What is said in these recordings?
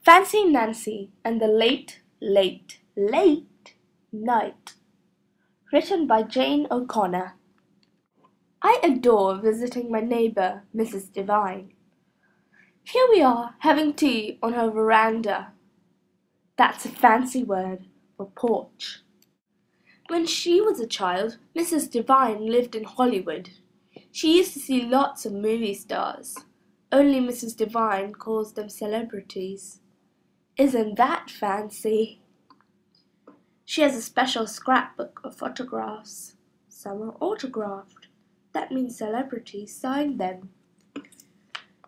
Fancy Nancy and the Late, Late, Late Night. Written by Jane O'Connor. I adore visiting my neighbour, Mrs. Devine. Here we are, having tea on her veranda. That's a fancy word for porch. When she was a child, Mrs. Devine lived in Hollywood. She used to see lots of movie stars. Only Mrs. Devine calls them celebrities. Isn't that fancy? She has a special scrapbook of photographs. Some are autographed. That means celebrities signed them.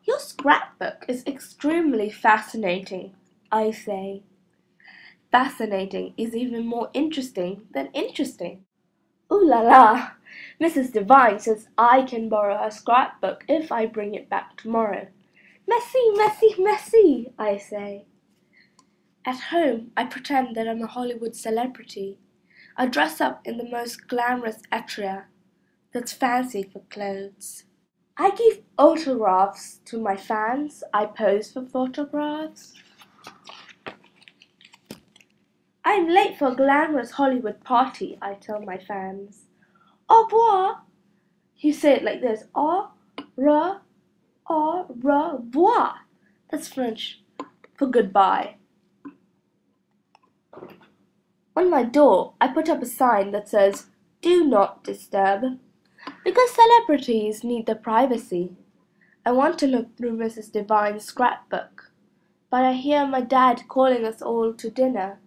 Your scrapbook is extremely fascinating, I say. Fascinating is even more interesting than interesting. Ooh la la! Mrs. Devine says I can borrow her scrapbook if I bring it back tomorrow. Messy, messy, messy, I say. At home, I pretend that I'm a Hollywood celebrity. I dress up in the most glamorous attire that's fancy for clothes. I give autographs to my fans. I pose for photographs. I'm late for a glamorous Hollywood party, I tell my fans. Au revoir. You say it like this. Au revoir. That's French for goodbye. On my door, I put up a sign that says, "Do not disturb," because celebrities need their privacy. I want to look through Mrs. Devine's scrapbook, but I hear my dad calling us all to dinner.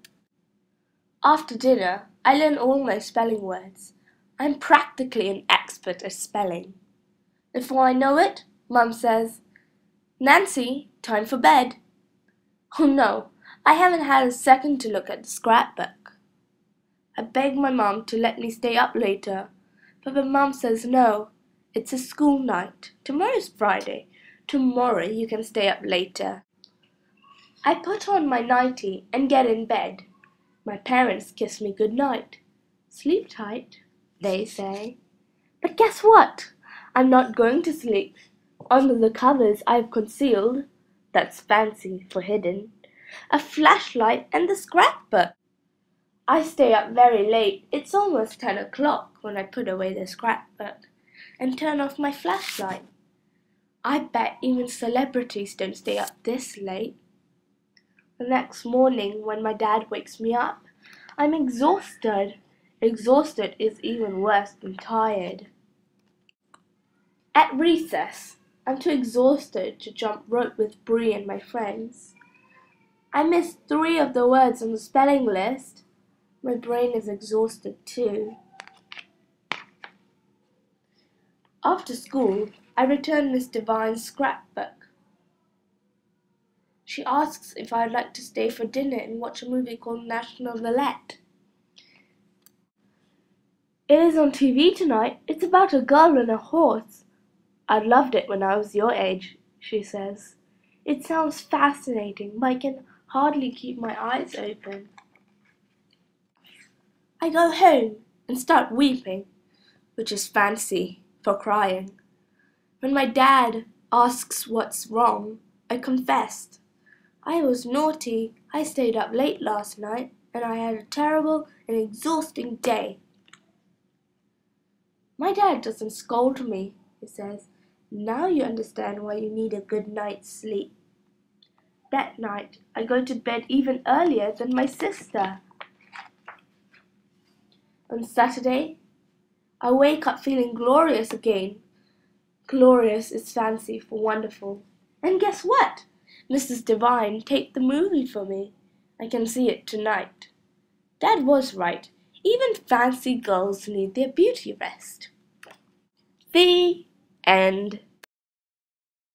After dinner, I learn all my spelling words. I'm practically an expert at spelling. Before I know it, Mum says, "Nancy, time for bed." Oh no, I haven't had a second to look at the scrapbook. I beg my mum to let me stay up later, but my mum says no, it's a school night. Tomorrow's Friday. Tomorrow you can stay up later. I put on my nightie and get in bed. My parents kiss me good night. Sleep tight, they say. But guess what? I'm not going to sleep. Under the covers I've concealed, that's fancy for hidden, a flashlight and the scrapbook. I stay up very late. It's almost 10 o'clock when I put away the scrapbook and turn off my flashlight. I bet even celebrities don't stay up this late. The next morning when my dad wakes me up, I'm exhausted. Exhausted is even worse than tired. At recess, I'm too exhausted to jump rope with Bree and my friends. I missed 3 of the words on the spelling list. My brain is exhausted too. After school, I return Miss Devine's scrapbook. She asks if I'd like to stay for dinner and watch a movie called National Valette. It is on TV tonight. It's about a girl and a horse. I loved it when I was your age, she says. It sounds fascinating, but I can hardly keep my eyes open. I go home and start weeping, which is fancy for crying. When my dad asks what's wrong, I confessed. I was naughty. I stayed up late last night and I had a terrible and exhausting day. My dad doesn't scold me, he says. Now you understand why you need a good night's sleep. That night, I go to bed even earlier than my sister. On Saturday, I wake up feeling glorious again. Glorious is fancy for wonderful. And guess what? Mrs. Devine taped the movie for me. I can see it tonight. Dad was right. Even fancy girls need their beauty rest. The end.